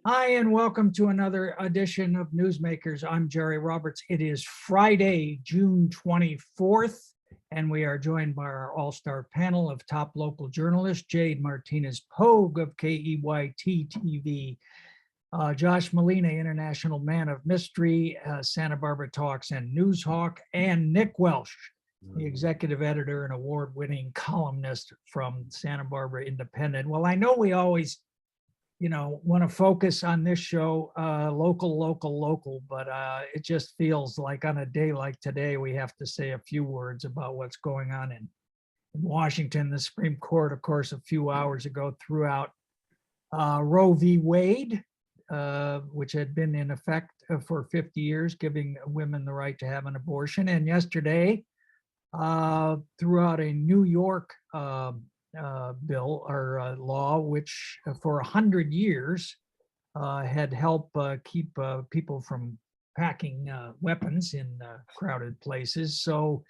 Hi, and welcome to another edition of Newsmakers. I'm Jerry Roberts. It is Friday, June 24th, and we are joined by our all-star panel of top local journalists, Jade Martinez-Pogue of KEYT TV, Josh Molina, International Man of Mystery, Santa Barbara Talks and Newshawk, and Nick Welsh, the executive editor and award-winning columnist from Santa Barbara Independent. Well, I know we always want to focus on this show, local, but it just feels like on a day like today, we have to say a few words about what's going on in Washington. The Supreme Court, of course, a few hours ago threw out Roe v. Wade, which had been in effect for 50 years, giving women the right to have an abortion. And yesterday, threw out a New York bill or law, which for 100 years had helped keep people from packing weapons in crowded places. So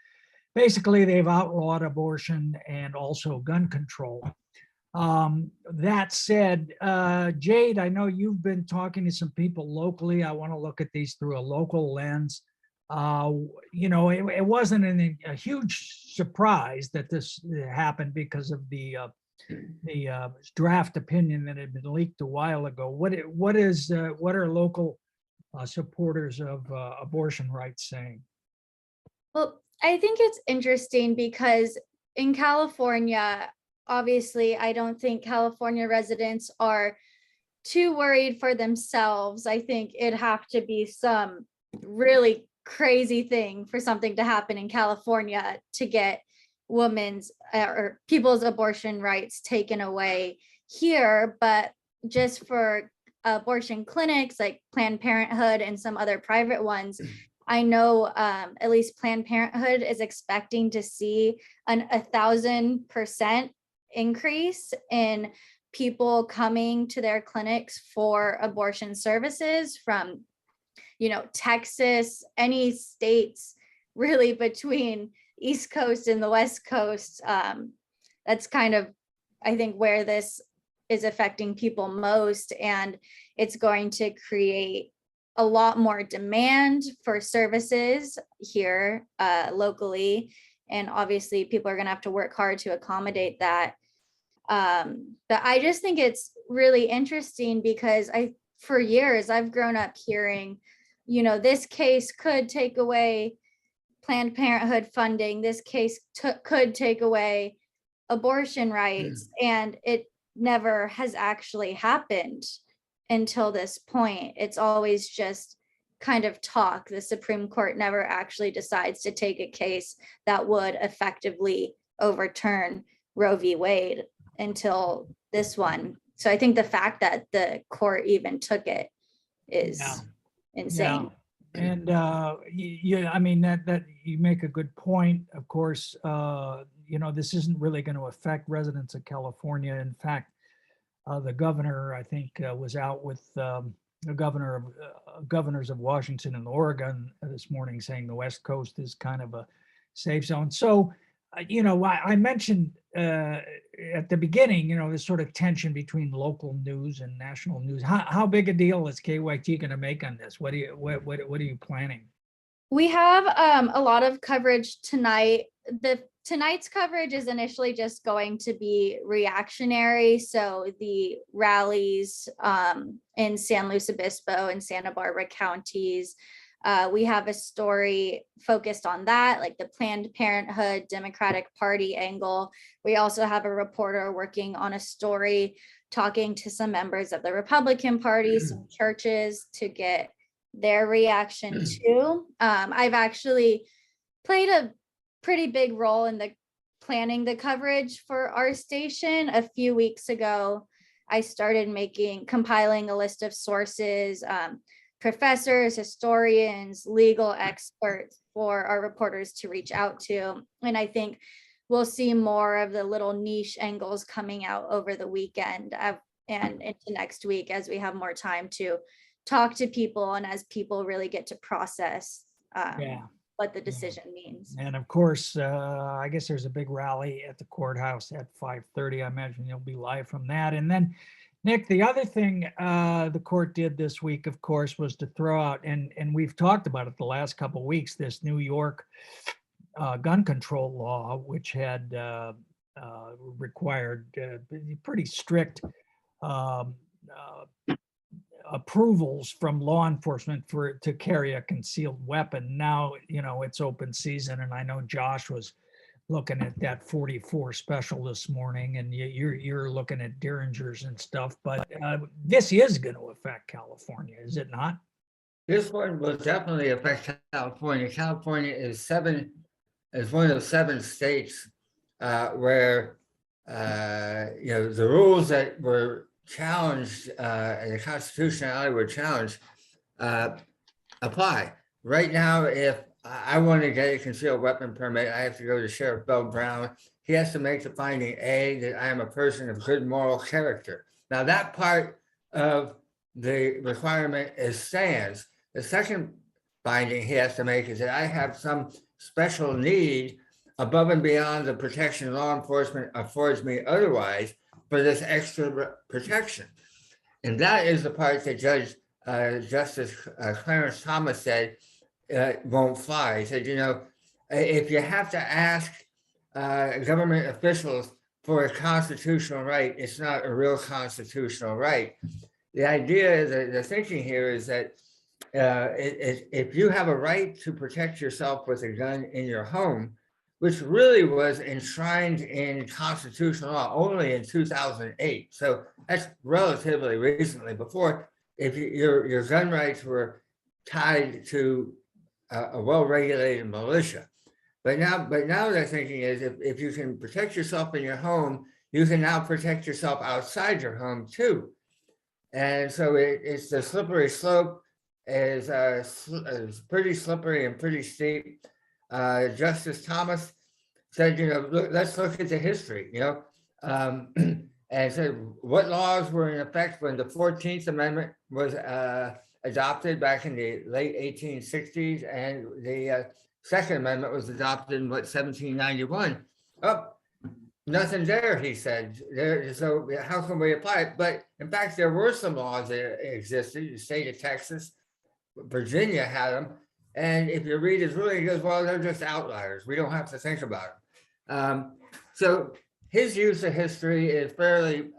basically, they've outlawed abortion and also gun control. That said, Jade, I know you've been talking to some people locally. I want to look at these through a local lens. It wasn't a huge surprise that this happened because of the draft opinion that had been leaked a while ago. What are local supporters of abortion rights saying? Well, I think it's interesting because in California, obviously, I don't think California residents are too worried for themselves. I think it'd have to be some really crazy thing for something to happen in California to get women's or people's abortion rights taken away here. But just for abortion clinics like Planned Parenthood and some other private ones, I know at least Planned Parenthood is expecting to see an 1,000% increase in people coming to their clinics for abortion services from Texas, any states really between East Coast and the West Coast. That's kind of, I think, where this is affecting people most. And it's going to create a lot more demand for services here locally. And obviously, people are going to have to work hard to accommodate that. But I just think it's really interesting because for years, I've grown up hearing, this case could take away Planned Parenthood funding. This case could take away abortion rights. And it never has actually happened until this point. It's always just kind of talk. The Supreme Court never actually decides to take a case that would effectively overturn Roe v. Wade until this one. So I think the fact that the court even took it is insane. Yeah. And I mean that you make a good point. Of course, this isn't really going to affect residents of California. In fact, the governor, I think, was out with the governors of Washington and Oregon this morning, saying the West Coast is kind of a safe zone. So, I mentioned at the beginning, this sort of tension between local news and national news. How big a deal is KYT going to make on this? What are you planning? We have a lot of coverage tonight. Tonight's coverage is initially just going to be reactionary. So the rallies in San Luis Obispo and Santa Barbara counties, we have a story focused on that, like the Planned Parenthood Democratic Party angle. We also have a reporter working on a story talking to some members of the Republican Party, some churches, to get their reaction too. I've actually played a pretty big role in the planning the coverage for our station. A few weeks ago, I started compiling a list of sources, professors, historians, legal experts for our reporters to reach out to. And I think we'll see more of the little niche angles coming out over the weekend and into next week as we have more time to talk to people and as people really get to process what the decision means. And of course, I guess there's a big rally at the courthouse at 5:30. I imagine you'll be live from that. And then Nick, the other thing the court did this week, of course, was to throw out, and we've talked about it the last couple of weeks, this New York gun control law, which had required pretty strict um, approvals from law enforcement to carry a concealed weapon. Now, it's open season, and I know Josh was looking at that 44 special this morning, and you're looking at Derringers and stuff, but this is going to affect California, is it not? This one will definitely affect California. California is one of 7 states where the rules that were challenged and the constitutionality were challenged apply. Right now, if I want to get a concealed weapon permit, I have to go to Sheriff Bill Brown. He has to make the finding A, that I am a person of good moral character. Now that part of the requirement stands. The second finding he has to make is that I have some special need above and beyond the protection law enforcement affords me otherwise for this extra protection. And that is the part that Justice Clarence Thomas said won't fly. He said, if you have to ask government officials for a constitutional right, it's not a real constitutional right. The idea, the thinking here is that if you have a right to protect yourself with a gun in your home, which really was enshrined in constitutional law only in 2008. So that's relatively recently. Before, if your gun rights were tied to a well-regulated militia. But now their thinking is if you can protect yourself in your home, you can now protect yourself outside your home too. And so it's the slippery slope is pretty slippery and pretty steep. Justice Thomas said, let's look at the history, and said what laws were in effect when the 14th Amendment was adopted back in the late 1860s, and the Second Amendment was adopted in 1791. Oh, nothing there, he said. So how can we apply it? But in fact, there were some laws that existed. The state of Texas, Virginia had them. And if you read his ruling, he goes, well, they're just outliers. We don't have to think about them. So his use of history is fairly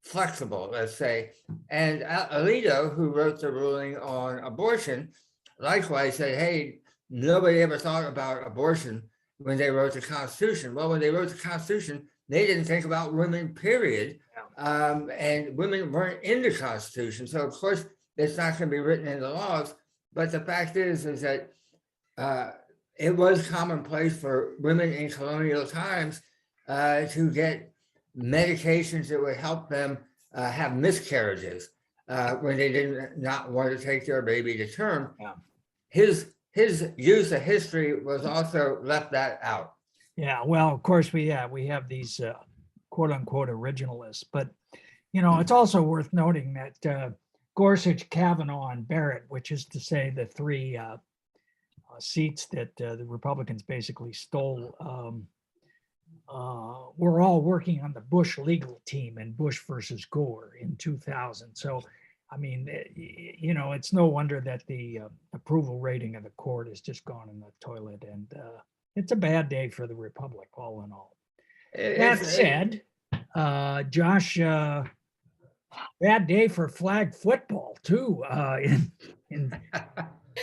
flexible, let's say. And Alito, who wrote the ruling on abortion, likewise said, hey, nobody ever thought about abortion when they wrote the Constitution. Well, when they wrote the Constitution, they didn't think about women, period. And women weren't in the Constitution. So, of course, it's not going to be written in the laws. But the fact is that it was commonplace for women in colonial times to get medications that would help them have miscarriages when they did not want to take their baby to term. Yeah. His use of history was also left that out. Yeah, well, of course, we have these quote unquote originalists, but it's also worth noting that Gorsuch, Kavanaugh, and Barrett, which is to say the 3 seats that the Republicans basically stole, were all working on the Bush legal team in Bush versus Gore in 2000. So, I mean, it's no wonder that the approval rating of the court has just gone in the toilet, and it's a bad day for the Republic, all in all. That said, Josh, bad day for flag football too.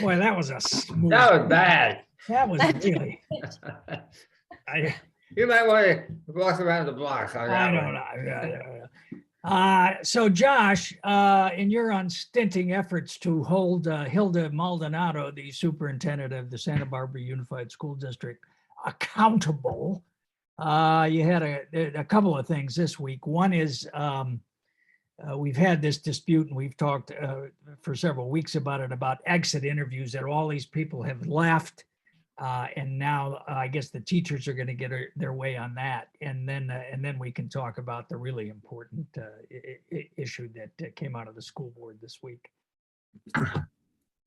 Boy, that was a smooth. That was bad. That was really. You might want to walk around the block on that. I don't know. So, Josh, in your unstinting efforts to hold Hilda Maldonado, the superintendent of the Santa Barbara Unified School District, accountable, you had a couple of things this week. One is we've had this dispute, and we've talked for several weeks about it, about exit interviews, that all these people have left. And now I guess the teachers are going to get their way on that. And then we can talk about the really important issue that came out of the school board this week.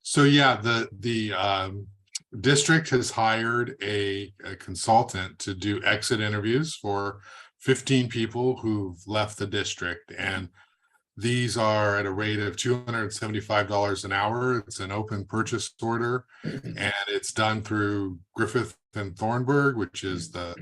So yeah, the district has hired a consultant to do exit interviews for 15 people who've left the district. And These are at a rate of $275 an hour. It's an open purchase order, and it's done through Griffith and Thornburg, which is the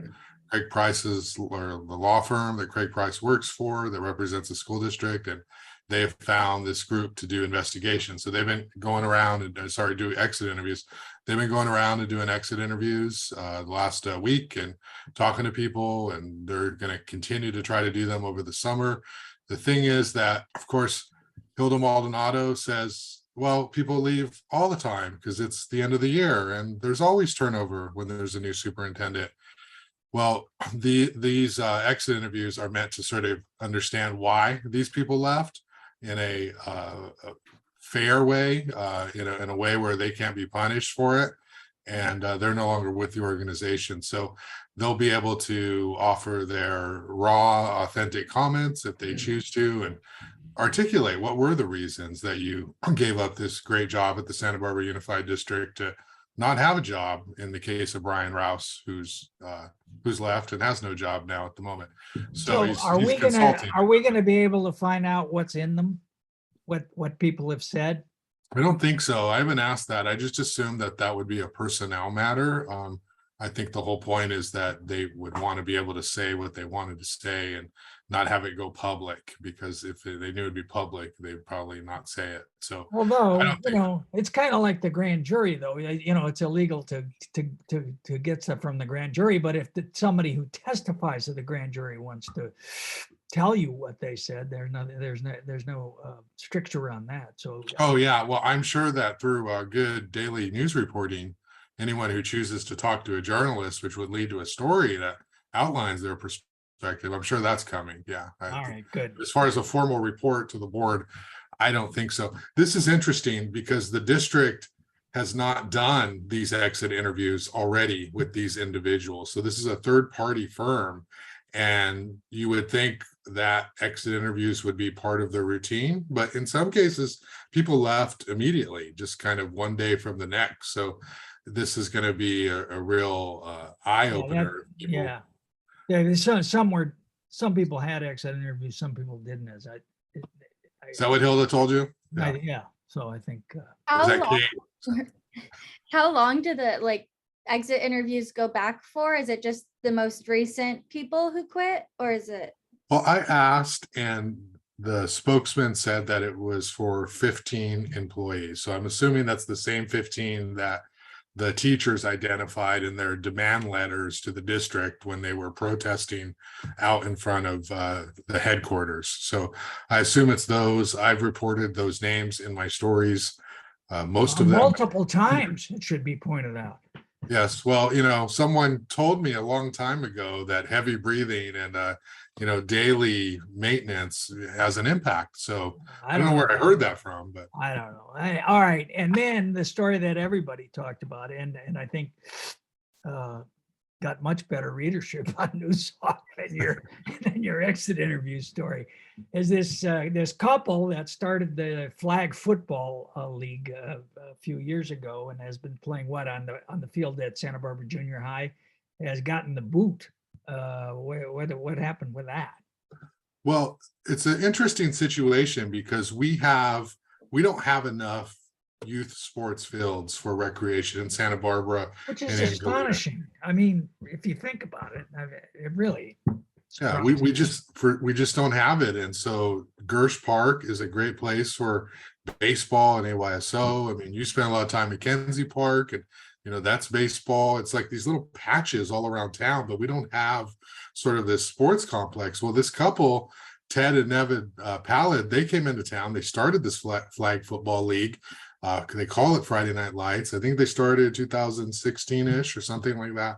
Craig Price's, or the law firm that Craig Price works for, that represents the school district, and they have found this group to do investigations. So they've been going around and do exit interviews. They've been going around and doing exit interviews the last week and talking to people, and they're going to continue to try to do them over the summer. The thing is that, of course, Hilda Maldonado says, well, people leave all the time because it's the end of the year and there's always turnover when there's a new superintendent. Well, these exit interviews are meant to sort of understand why these people left in a fair way, in a way where they can't be punished for it, and they're no longer with the organization. So they'll be able to offer their raw, authentic comments if they choose to, and articulate what were the reasons that you gave up this great job at the Santa Barbara Unified District to not have a job, in the case of Brian Rouse, who's left and has no job now at the moment. So he's consulting. Are we gonna be able to find out what's in them? What people have said? I don't think so. I haven't asked that. I just assumed that would be a personnel matter. I think the whole point is that they would want to be able to say what they wanted to say and not have it go public, because if they knew it'd be public, they'd probably not say it. So Although, it's kind of like the grand jury, though. It's illegal to get stuff from the grand jury, but if somebody who testifies to the grand jury wants to tell you what they said, there's no stricture on that. So oh yeah, well, I'm sure that through good daily news reporting, anyone who chooses to talk to a journalist, which would lead to a story that outlines their perspective, I'm sure that's coming. Yeah. all right, good. As far as a formal report to the board, I don't think so. This is interesting because the district has not done these exit interviews already with these individuals. So this is a third-party firm, and you would think that exit interviews would be part of their routine, but in some cases, people left immediately, just kind of one day from the next. So this is going to be a real eye opener. Yeah. Some people had exit interviews, some people didn't. Is that what Hilda told you? Yeah. So I think. How long do the exit interviews go back for? Is it just the most recent people who quit, or is it? Well, I asked, and the spokesman said that it was for 15 employees. So I'm assuming that's the same 15 that the teachers identified in their demand letters to the district when they were protesting out in front of the headquarters. So I assume it's those. I've reported those names in my stories. Most of them multiple times, it should be pointed out. Yes. Well, someone told me a long time ago that heavy breathing and, daily maintenance has an impact. So I don't know where I heard that from, but I don't know. All right. And then the story that everybody talked about, and I think got much better readership on Newstalk than your exit interview story, is this couple that started the flag football league a few years ago and has been playing on the field at Santa Barbara Junior High, has gotten the boot. What happened with that? Well, it's an interesting situation because we don't have enough youth sports fields for recreation in Santa Barbara, which is astonishing. I mean, if you think about it, it really. Yeah, we just don't have it, and so Gersh Park is a great place for baseball and AYSO. I mean, you spend a lot of time at Kenzie Park, and that's baseball. It's like these little patches all around town, but we don't have sort of this sports complex. Well, this couple, Ted and Nevin Pallid, they came into town. They started this flag football league. They call it Friday Night Lights. I think they started 2016-ish or something like that.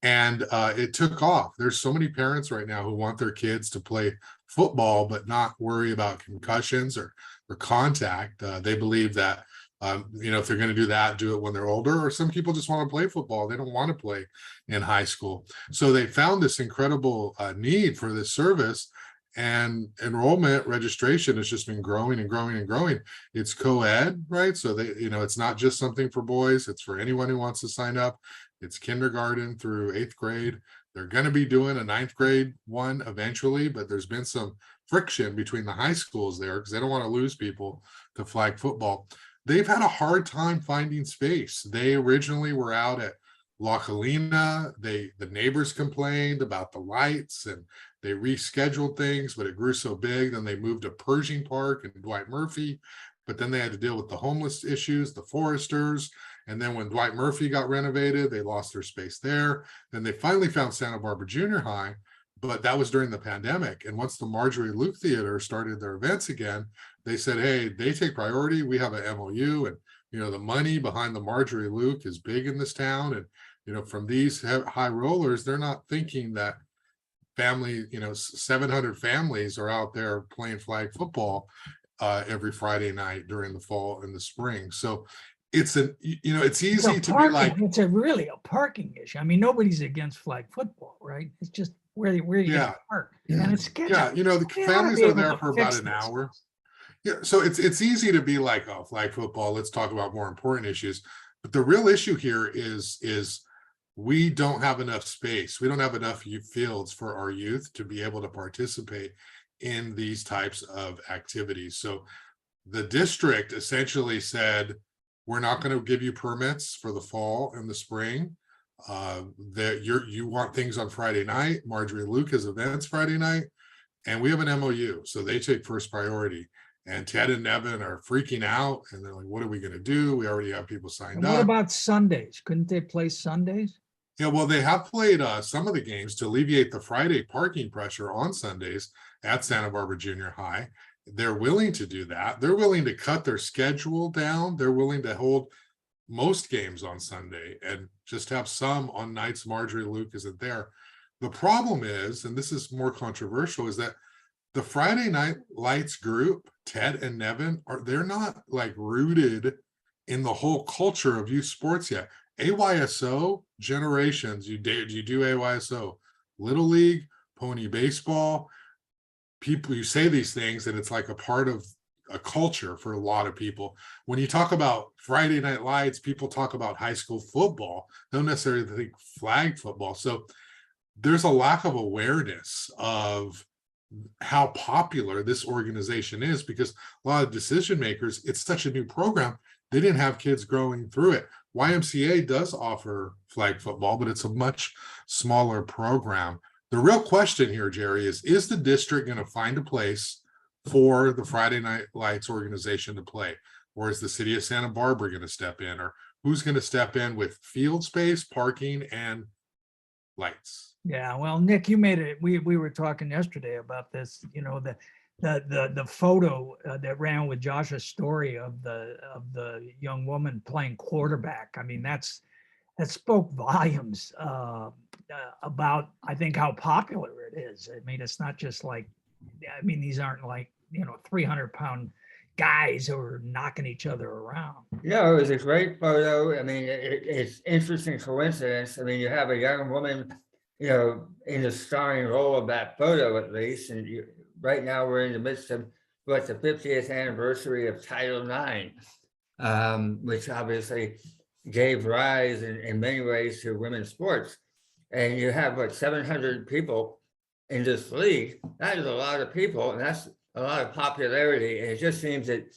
And it took off. There's so many parents right now who want their kids to play football, but not worry about concussions or contact. They believe that, if they're going to do that, do it when they're older, or some people just want to play football. They don't want to play in high school. So they found this incredible need for this service, and enrollment registration has just been growing and growing and growing. It's co-ed, right? So it's not just something for boys. It's for anyone who wants to sign up. It's kindergarten through 8th grade. They're going to be doing a 9th grade one eventually, but there's been some friction between the high schools there because they don't want to lose people to flag football. They've had a hard time finding space. They originally were out at La Colina. The neighbors complained about the lights and they rescheduled things, but it grew so big. Then they moved to Pershing Park and Dwight Murphy, but then they had to deal with the homeless issues, the Foresters. And then when Dwight Murphy got renovated, they lost their space there. Then they finally found Santa Barbara Junior High, but that was during the pandemic. And once the Marjorie Luke Theater started their events again, they said, hey, they take priority. We have an MOU, and the money behind the Marjorie Luke is big in this town. And from these high rollers, they're not thinking that family, 700 families are out there playing flag football every Friday night during the fall and the spring. So it's easy to be like, it's really a parking issue. I mean, nobody's against flag football, right? It's just where you Yeah. park, and it's scheduled. The families are there for about an hour. Yeah, so it's easy to be like, oh, flag football, let's talk about more important issues. But the real issue here is we don't have enough space. We don't have enough fields for our youth to be able to participate in these types of activities. So the district essentially said, we're not going to give you permits for the fall and the spring. That you want things on Friday night. Marjorie Luke has events Friday night, and we have an MOU, so they take first priority. And Ted and Nevin are freaking out, and they're like, "What are we going to do? We already have people signed And up." what about Sundays? Couldn't they play Sundays? Yeah, well, they have played some of the games to alleviate the Friday parking pressure on Sundays at Santa Barbara Junior High. They're willing to do that. They're willing to cut their schedule down. They're willing to hold most games on Sunday and just have some on nights Marjorie Luke isn't there. The problem is, and this is more controversial, is that the Friday Night Lights group, Ted and Nevin, they're not like rooted in the whole culture of youth sports yet. AYSO generations, you do AYSO, Little League, Pony Baseball. People, you say these things and it's like a part of a culture for a lot of people. When you talk about Friday Night Lights, people talk about high school football, don't necessarily think flag football. So there's a lack of awareness of how popular this organization is, because a lot of decision makers, it's such a new program, they didn't have kids growing through it. YMCA does offer flag football, but it's a much smaller program. The real question here, Jerry, is the district going to find a place for the Friday Night Lights organization to play? Or is the city of Santa Barbara going to step in? Or who's going to step in with field space, parking, and lights? Yeah, well, Nick, you made it. We were talking yesterday about this, the photo that ran with Josh's story of the young woman playing quarterback. I mean, that spoke volumes about, I think, how popular it is. I mean, it's not just like, these aren't like, 300-pound guys who are knocking each other around. Yeah, it was a great photo. I mean, it's interesting coincidence. I mean, you have a young woman, in the starring role of that photo, at least. And right now we're in the midst of the 50th anniversary of Title IX, which obviously gave rise in many ways to women's sports. And you have 700 people in this league. That is a lot of people, and that's a lot of popularity. And it just seems that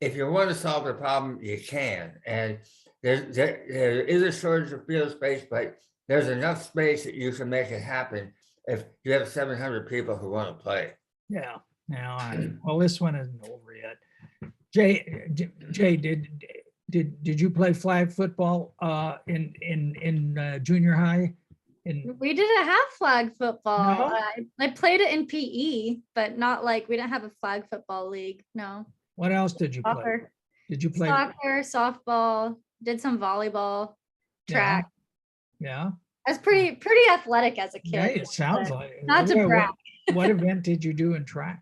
if you want to solve the problem, you can. And there is a shortage of field space, but there's enough space that you can make it happen if you have 700 people who want to play. Yeah. Now, well, this one isn't over yet. Jay, did you play flag football in junior high? We didn't have flag football. No? I played it in PE, but not like, we didn't have a flag football league. No. What else did you play? Soccer. Did you play Soccer, softball, did some volleyball, track. Yeah. I was pretty athletic as a kid. Yeah, it sounds like it. Not to brag. What event did you do in track?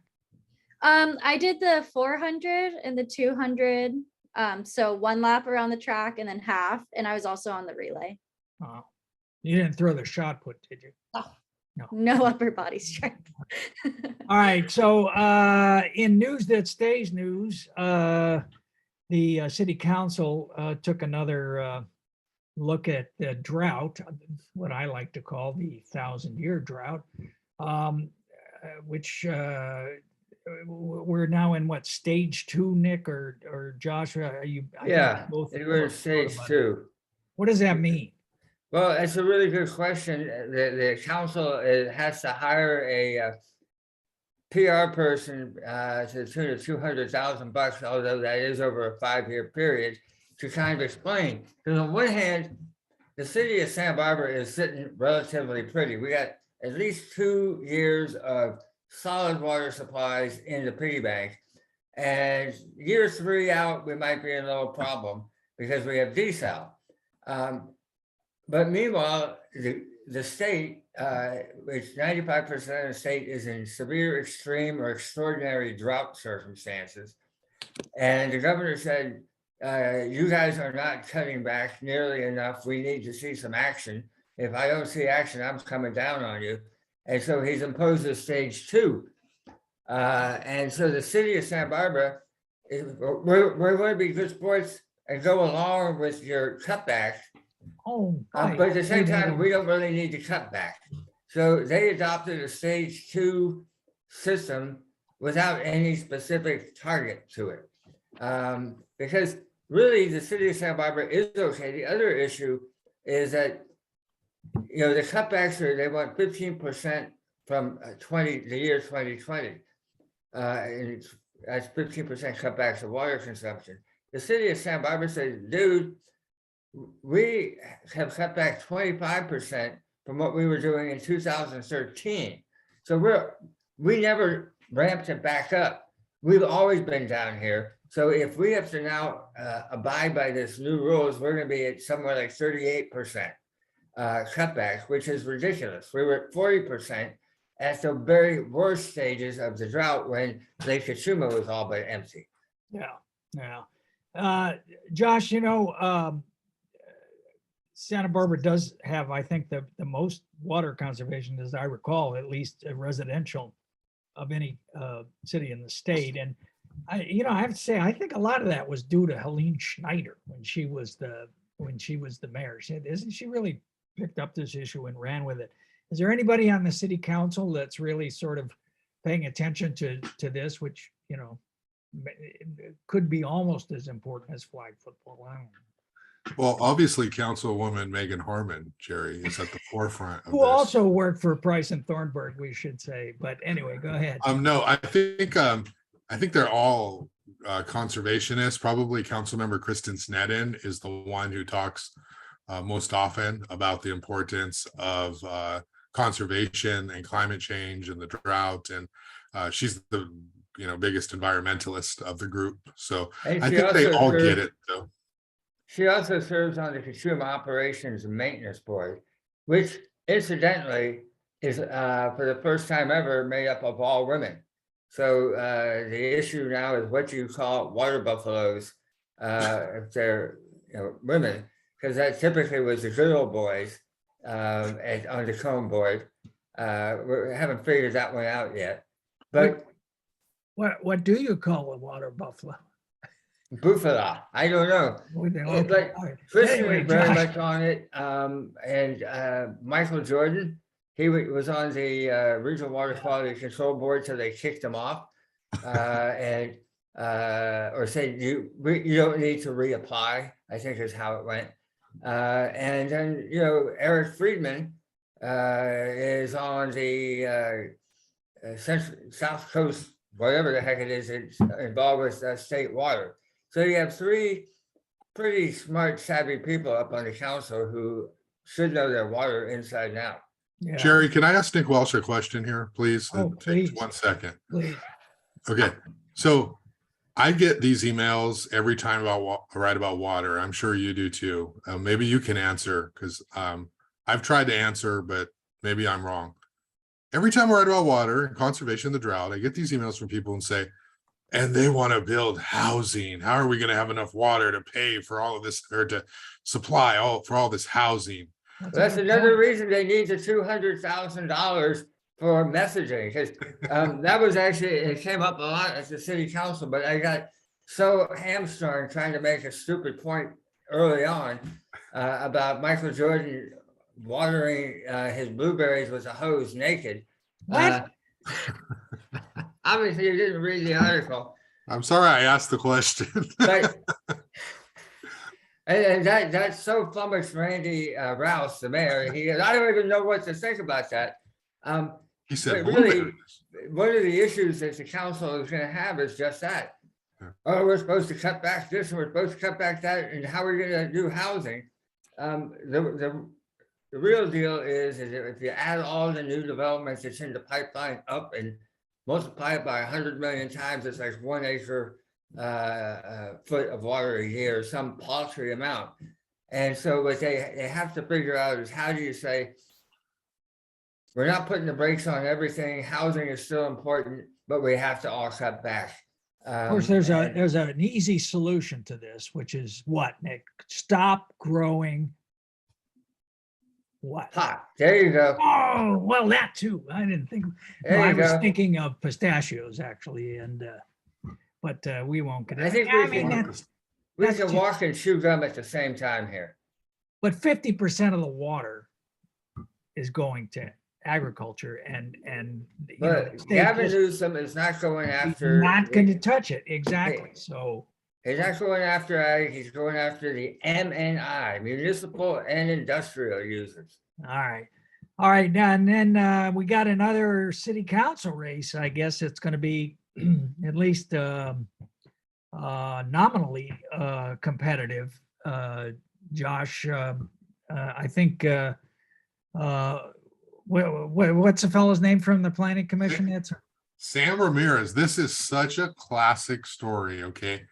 I did the 400 and the 200. So one lap around the track and then half. And I was also on the relay. Oh, you didn't throw the shot put, did you? No upper body strength. All right. So in news that stays news, the city council took another look at the drought, what I like to call the 1000-year drought. which we're now in what, stage 2, Nick or Joshua? Are you? I think Yeah, both it was wrote stage about it. 2. What does that mean? Well, it's a really good question. The council has to hire a PR person to the tune of $200,000, although that is over a 5-year period, to kind of explain. Because on one hand, the city of Santa Barbara is sitting relatively pretty. We got at least 2 years of solid water supplies in the piggy bank. And year 3 out, we might be in a little problem because we have desal. But meanwhile, the state, which 95% of the state is in severe, extreme, or extraordinary drought circumstances. And the governor said, you guys are not cutting back nearly enough. We need to see some action. If I don't see action, I'm coming down on you. And so he's imposed a stage 2. And so the city of Santa Barbara, we're going to be good sports and go along with your cutbacks. Oh, But at the same time, we don't really need to cut back. So they adopted a stage 2 system without any specific target to it. Because really the city of Santa Barbara is okay. The other issue is that, you know, the cutbacks are, they want 15% from the year 2020. And that's 15% cutbacks of water consumption. The city of Santa Barbara said, dude, we have cut back 25% from what we were doing in 2013. So we never ramped it back up. We've always been down here. So if we have to now abide by this new rules, we're going to be at somewhere like 38% cutbacks, which is ridiculous. We were at 40% at the very worst stages of the drought when Lake Kachuma was all but empty. Yeah. Josh, you know, Santa Barbara does have, I think, the most water conservation, as I recall, at least residential, of any city in the state. And I have to say, I think a lot of that was due to Helene Schneider when she was the mayor. Isn't she really picked up this issue and ran with it? Is there anybody on the city council that's really sort of paying attention to this, which, you know, could be almost as important as flag football? I don't know. Well, obviously, Councilwoman Megan Harmon, Jerry, is at the forefront of Who this. also worked for Price and Thornburg, we should say. But anyway, go ahead. No, I think they're all conservationists. Probably Councilmember Kristen Sneddon is the one who talks most often about the importance of conservation and climate change and the drought. And she's the biggest environmentalist of the group. So And I she think they also all serves- get it, though. She also serves on the Kachuma Operations and Maintenance Board, which incidentally is for the first time ever made up of all women. So the issue now is what you call water buffaloes if they're women, because that typically was the good old boys on the Cone Board. We haven't figured that one out yet. But What do you call a water buffalo? Buffalo, I don't know. Okay, But all right. Christian Anyway, was very Josh, much on it, and Michael Jordan, he was on the Regional Water Quality Control Board till they kicked him off, or said you don't need to reapply, I think is how it went. And then Eric Friedman is on the South Coast, whatever the heck it is, it's involved with state water. So you have 3 pretty smart, savvy people up on the council who should know their water inside and out. yeah, Jerry, can I ask Nick Welsh a question here, please? Oh, It takes please. 1 second. please. Okay, so I get these emails every time I write about water. I'm sure you do too. Maybe you can answer, because I've tried to answer, but maybe I'm wrong. Every time I write about water and conservation of the drought, I get these emails from people and say, and they want to build housing. How are we going to have enough water to pay for all of this, or to supply for all this housing? That's another reason they need the $200,000 for messaging, because that was actually, it came up a lot at the city council, but I got so hamstrung trying to make a stupid point early on about Michael Jordan watering his blueberries with a hose naked. What? Obviously, you didn't read the article, I'm sorry I asked the question. but and that's so flummoxed Randy Rouse, the mayor. He goes, I don't even know what to think about that. He said, But really, blueberries. one of the issues that the council is going to have is just that. Yeah. Oh, we're supposed to cut back this and we're supposed to cut back that, and how are we going to do housing? The real deal is if you add all the new developments that's in the pipeline up and multiply it by 100 million times, it's like 1 acre foot of water a year, some paltry amount. And so what they have to figure out is, how do you say, we're not putting the brakes on everything, housing is still important, but we have to all cut back. Of course, there's an easy solution to this, which is what, Nick? Stop growing what? Pot, there you go. Oh, well, that too. I didn't think, no, There I you was go. thinking of pistachios actually, and but we won't get. I think I we mean, can- that's- We that's can too- walk and chew gum at the same time here. But 50% of the water is going to agriculture, and you know, the But state Gavin just- Newsom is not going he's after. not going to touch it, exactly. So He's not going after ag, he's going after the MNI, municipal and industrial users. all right, now and then we got another city council race. I guess it's going to be at least nominally competitive. Josh, I think what's the fellow's name from the planning commission? That's Sam Ramirez, this is such a classic story, okay?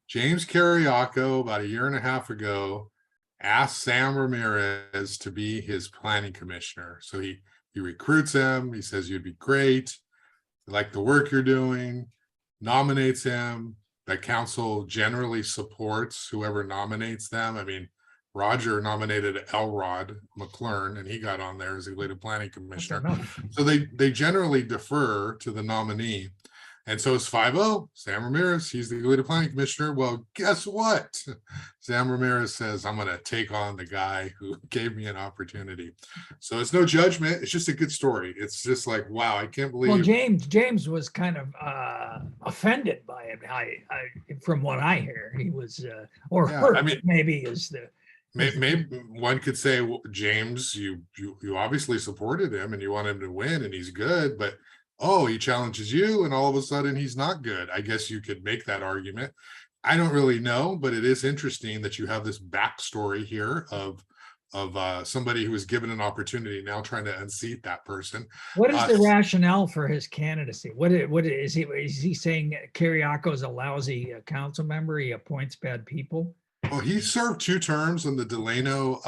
James Carriaco, about a year and a half ago, asked Sam Ramirez to be his planning commissioner. So he recruits him. He says, you'd be great. I like the work you're doing, nominates him. The council generally supports whoever nominates them. I mean, Roger nominated Elrod McClure, and he got on there as a Goleta planning commissioner. So they generally defer to the nominee. And so it's 5-0, Sam Ramirez, he's the Goleta planning commissioner. Well, guess what? Sam Ramirez says, I'm going to take on the guy who gave me an opportunity. So it's no judgment. It's just a good story. It's just like, wow, I can't believe. Well, James was kind of offended by it. I from what I hear, he was or Yeah, hurt, I mean- maybe is the Maybe one could say, well, James, you obviously supported him and you want him to win and he's good, but oh, he challenges you and all of a sudden he's not good. I guess you could make that argument. I don't really know, but it is interesting that you have this backstory here of somebody who was given an opportunity now trying to unseat that person. What is the rationale for his candidacy? What is he? Is he saying Carriaco's a lousy council member? He appoints bad people? Well, he served 2 terms on the Delano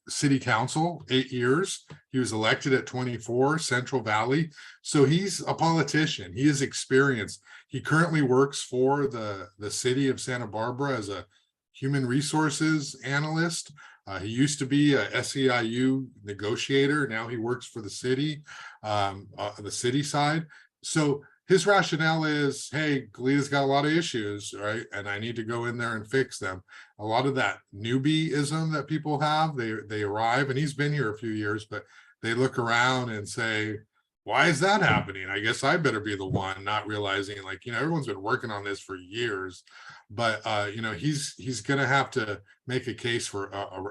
City Council, 8 years. He was elected at 24, Central Valley. So he's a politician. He is experienced. He currently works for the city of Santa Barbara as a human resources analyst. He used to be a SEIU negotiator. Now he works for the city, the city side. So his rationale is, hey, Goleta's got a lot of issues, right? And I need to go in there and fix them. A lot of that newbieism that people have, they arrive, and he's been here a few years, but they look around and say, why is that happening? I guess I better be the one, not realizing, like, everyone's been working on this for years, but he's going to have to make a case for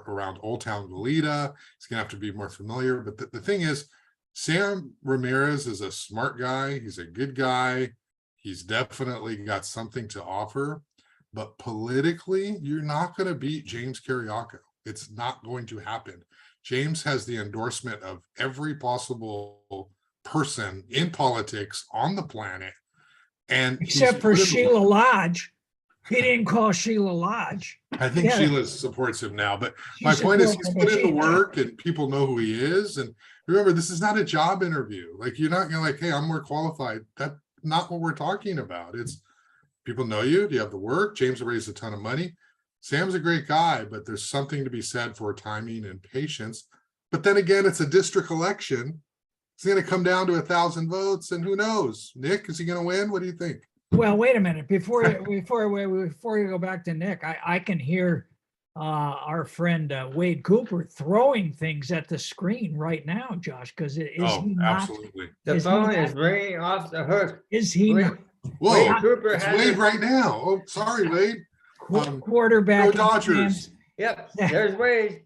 around Old Town Goleta. He's going to have to be more familiar. But the thing is, Sam Ramirez is a smart guy. He's a good guy. He's definitely got something to offer, but politically, you're not going to beat James Carriaco. It's not going to happen. James has the endorsement of every possible person in politics on the planet. And Except for Sheila Lodge. He didn't call Sheila Lodge. I think Yeah. Sheila supports him now, but She my point is supports he's him, put but in the she- work and people know who he is. And remember, this is not a job interview. Like, you're not gonna like, hey, I'm more qualified. That's not what we're talking about. It's people know you. Do you have the work? James will raise a ton of money. Sam's a great guy, but there's something to be said for timing and patience. But then again, it's a district election. It's going to come down to 1,000 votes, and who knows? Nick, is he going to win? What do you think? Well, wait a minute. Before you go back to Nick, I can hear our friend Wade Cooper throwing things at the screen right now, Josh, because is Oh, he not? absolutely. The Is he phone not- is ringing off the hook. Is he Wait, not Whoa, Wade Cooper it's has Wade it. right now. Oh, sorry, Wade. quarterback? Go Dodgers. Yep, there's Wade.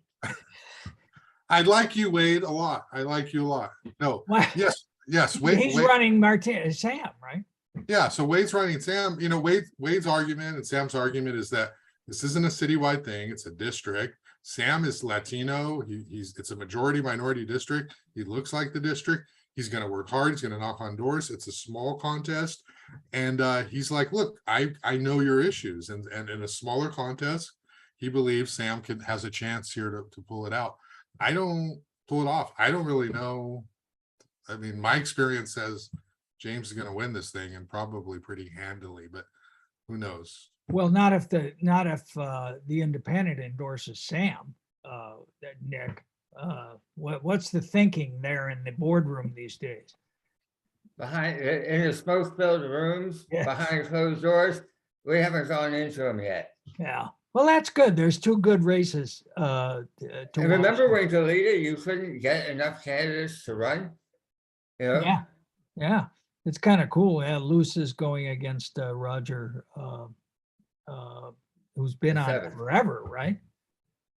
I like you, Wade, a lot. I like you a lot. No, Well, yes, Wade. he's running Sam, right? Yeah, so Wade's running. Sam, Wade's argument and Sam's argument is that this isn't a citywide thing, it's a district. Sam is Latino, it's a majority minority district. He looks like the district. He's gonna work hard, he's gonna knock on doors. It's a small contest. And he's like, look, I know your issues. And in a smaller contest, he believes Sam has a chance here to pull it out. I don't pull it off. I don't really know. I mean, my experience says James is going to win this thing and probably pretty handily, but who knows? Well, not if the independent endorses Sam, Nick. What's the thinking there in the boardroom these days? In the smoke-filled rooms, Yes. behind closed doors, we haven't gone into them yet. Yeah. Well, that's good. There's two good races. To And remember when Goleta, you couldn't get enough candidates to run? You know? Yeah, yeah. It's kind of cool. Yeah, Luce is going against Roger, who's been on Seven. forever, right?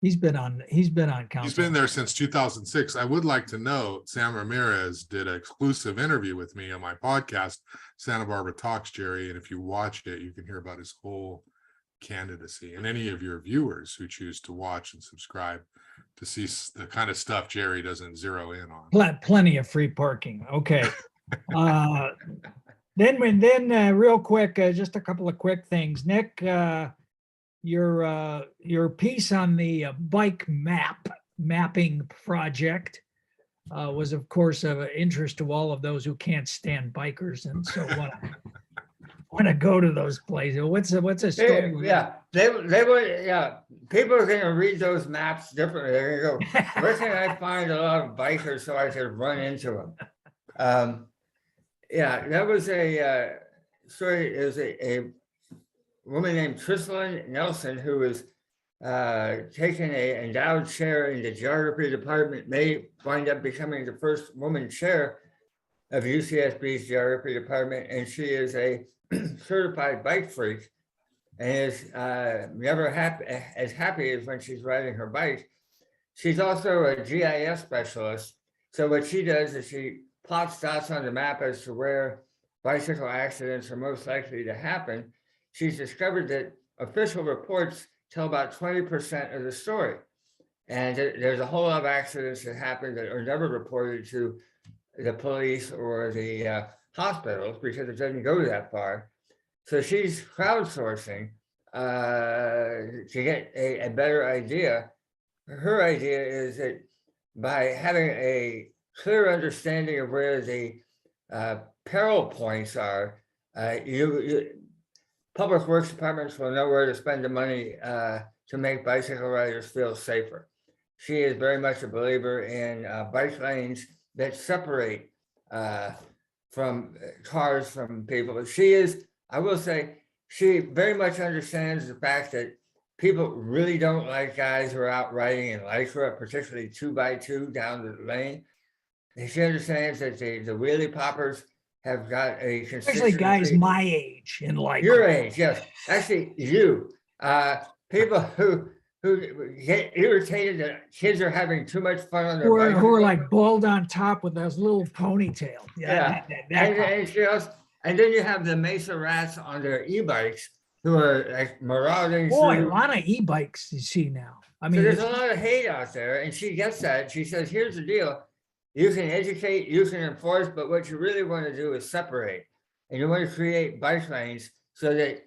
He's been on council. He's been there since 2006. I would like to note Sam Ramirez did an exclusive interview with me on my podcast, Santa Barbara Talks, Jerry. And if you watch it, you can hear about his whole candidacy, and any of your viewers who choose to watch and subscribe to see the kind of stuff Jerry doesn't zero in on. Plenty of free parking. Okay. Then real quick, just a couple of quick things. Nick, your piece on the bike mapping project was, of course, of interest to all of those who can't stand bikers and so want to go to those places. What's a story? with that? They would, yeah. People are gonna read those maps differently. They're gonna go, where can I find a lot of bikers so I could run into them? Yeah, that was a story. It was a woman named Trislan Nelson who was taking an endowed chair in the geography department, may wind up becoming the first woman chair of UCSB's geography department, and she is a certified bike freak and is never as happy as when she's riding her bike. She's also a GIS specialist. So what she does is she plots dots on the map as to where bicycle accidents are most likely to happen. She's discovered that official reports tell about 20% of the story. And there's a whole lot of accidents that happen that are never reported to the police or the hospitals because it doesn't go that far. So she's crowdsourcing to get a better idea. Her idea is that by having a clear understanding of where the peril points are, public works departments will know where to spend the money to make bicycle riders feel safer. She is very much a believer in bike lanes that separate from cars from people. She is, I will say, she very much understands the fact that people really don't like guys who are out riding in Lycra, particularly 2x2 down the lane. And she understands that the wheelie poppers have got a Especially guys my age in life. your age, yes. Actually, you. People who get irritated that kids are having too much fun on their Who bikes. are like bald on top with those little ponytail. Yeah. And then you have the Mesa rats on their e-bikes who are like marauding. Boy, a through. lot of e-bikes you see now. I So mean, there's a lot of hate out there, and she gets that. She says, here's the deal. You can educate, you can enforce, but what you really want to do is separate. And you want to create bike lanes so that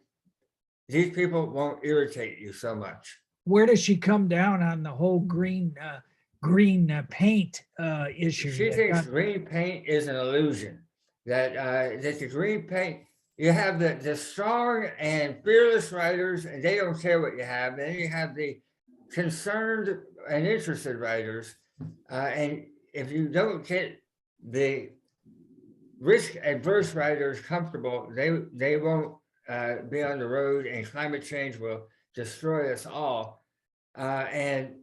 these people won't irritate you so much. where does she come down on the whole green paint issue? She that thinks got- green paint is an illusion. That the green paint, you have the strong and fearless riders, and they don't care what you have. Then you have the concerned and interested riders, and if you don't get the risk-adverse riders comfortable, they won't be on the road, and climate change will destroy us all. And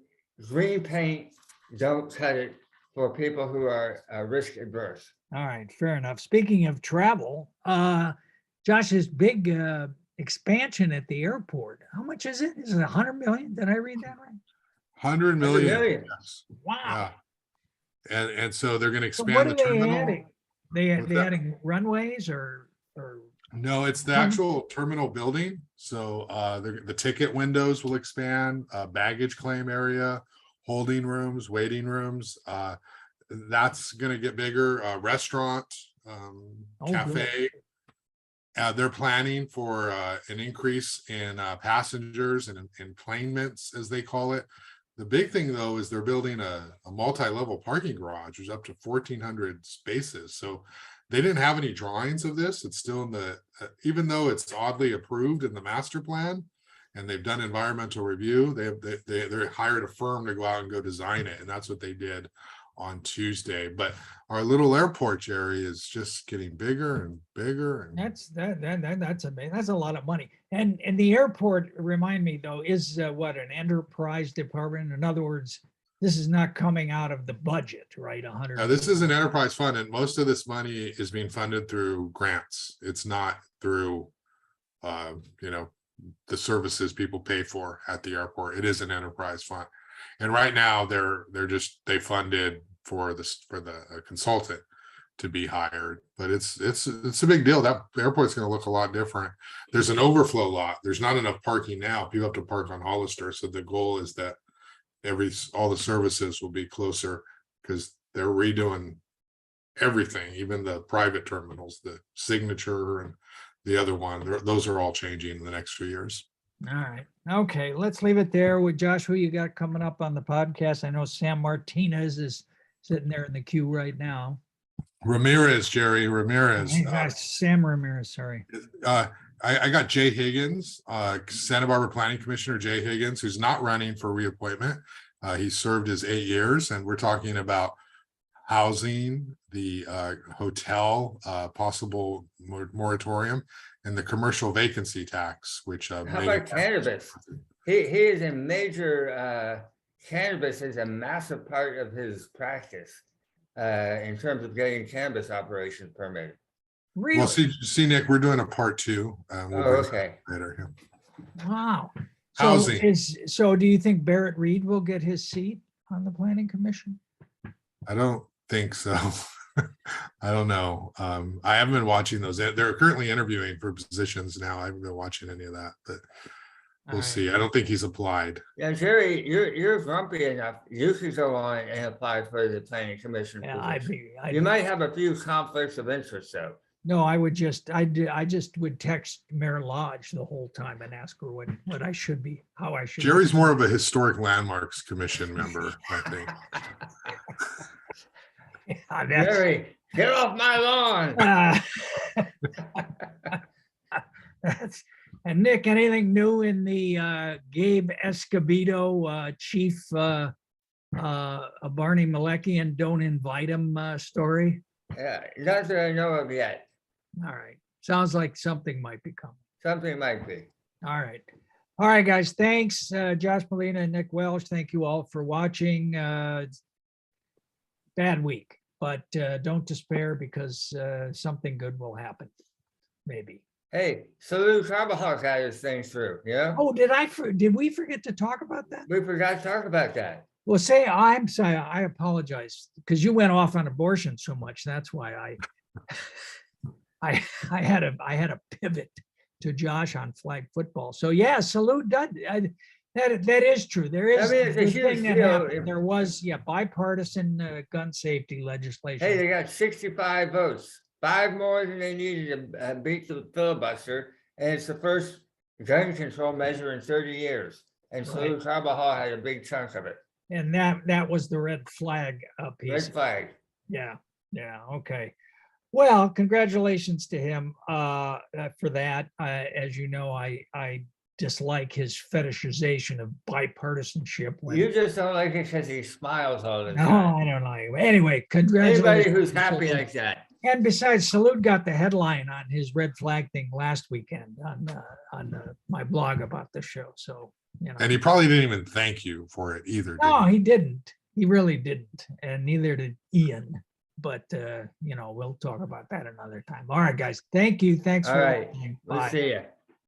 green paint, don't cut it for people who are risk adverse. All right, fair enough. Speaking of travel, Josh's big expansion at the airport, how much is it? Is it 100 million? Did I read that right? 100 million. million. Yes. Wow. Yeah. And so they're going to So expand what the are they terminal. adding? What's They that? adding runways or No, it's the Hmm. actual terminal building. So the ticket windows will expand, baggage claim area, holding rooms, waiting rooms. That's going to get bigger. Restaurant, Oh, cafe. They're planning for an increase in passengers and enplanements, as they call it. The big thing, though, is they're building a multi-level parking garage. There's up to 1,400 spaces. So they didn't have any drawings of this. It's still in the, even though it's oddly approved in the master plan, and they've done environmental review, they hired a firm to go out and go design it, and that's what they did on Tuesday. But our little airport, Jerry, is just getting bigger and bigger. And that's amazing. That's a lot of money. And the airport, remind me though, is what, an enterprise department? In other words, this is not coming out of the budget, right? 100. Now, this is an enterprise fund, and most of this money is being funded through grants. It's not through, the services people pay for at the airport. It is an enterprise fund, and right now they funded for the consultant to be hired. But it's a big deal. That airport's going to look a lot different. There's an overflow lot. There's not enough parking now. People have to park on Hollister. So the goal is that all the services will be closer, because they're redoing everything, even the private terminals, the Signature and the other one. Those are all changing in the next few years. All right. Okay, let's leave it there with Josh. Who you got coming up on the podcast? I know Sam Martinez is sitting there in the queue right now. Jerry Ramirez. Sam Ramirez, sorry. I got Jay Higgins, Santa Barbara Planning Commissioner Jay Higgins, who's not running for reappointment. He served his 8 years, and we're talking about housing, the hotel, possible moratorium, and the commercial vacancy tax, which How about cannabis? He is a major, cannabis is a massive part of his practice in terms of getting cannabis operations permitted. Really? Well, see, Nick, we're doing a part 2. We'll bring Okay. that later. Wow. Housing. So do you think Barrett Reed will get his seat on the planning commission? I don't think so. I don't know. I haven't been watching those. They're currently interviewing for positions now. I haven't been watching any of that, but we'll see. I don't think he's applied. Yeah, Jerry, you're grumpy enough. You could go on and apply for the planning commission. Yeah, position. You might have a few conflicts of interest, though. No, I just would text Mayor Lodge the whole time and ask her what I should be, how I should. Jerry's more of a historic landmarks commission member, I think. Yeah, Jerry, get off my lawn. And Nick, anything new in the Gabe Escobedo chief Barney Malekian don't invite him story? Yeah, not that I know of yet. All right. Sounds like something might be coming. Something might be. All right. All right, guys. Thanks, Josh Molina and Nick Welsh. Thank you all for watching. Bad week, but don't despair, because something good will happen. Maybe. Hey, Salud Carvajal got his thing through, yeah? Oh, did we forget to talk about that? We forgot to talk about that. Well, I'm sorry. I apologize, because you went off on abortion so much. That's why I had a pivot to Josh on flag football. So yeah, salute. That is true. There is It's a the huge thing that deal. happened. There was bipartisan gun safety legislation. Hey, they got 65 votes, 5 more than they needed to beat the filibuster. And it's the first gun control measure in 30 years. And Salud Carvajal had a big chunk of it. And that was the red flag piece. Red flag. Yeah. Okay. Well, congratulations to him for that. As you know, I dislike his fetishization of bipartisanship. You just don't like it because he smiles all the No, time. I don't like him. Anyway, congratulations. Anybody who's to happy Salute. like that. And besides, Salute got the headline on his red flag thing last weekend on my blog about the show. So You know. And he probably didn't even thank you for it either. No, Did he? he didn't. He really didn't. And neither did Ian. But, you know, we'll talk about that another time. All right, guys. Thank you. Thanks All for right. listening. We'll Bye. see you.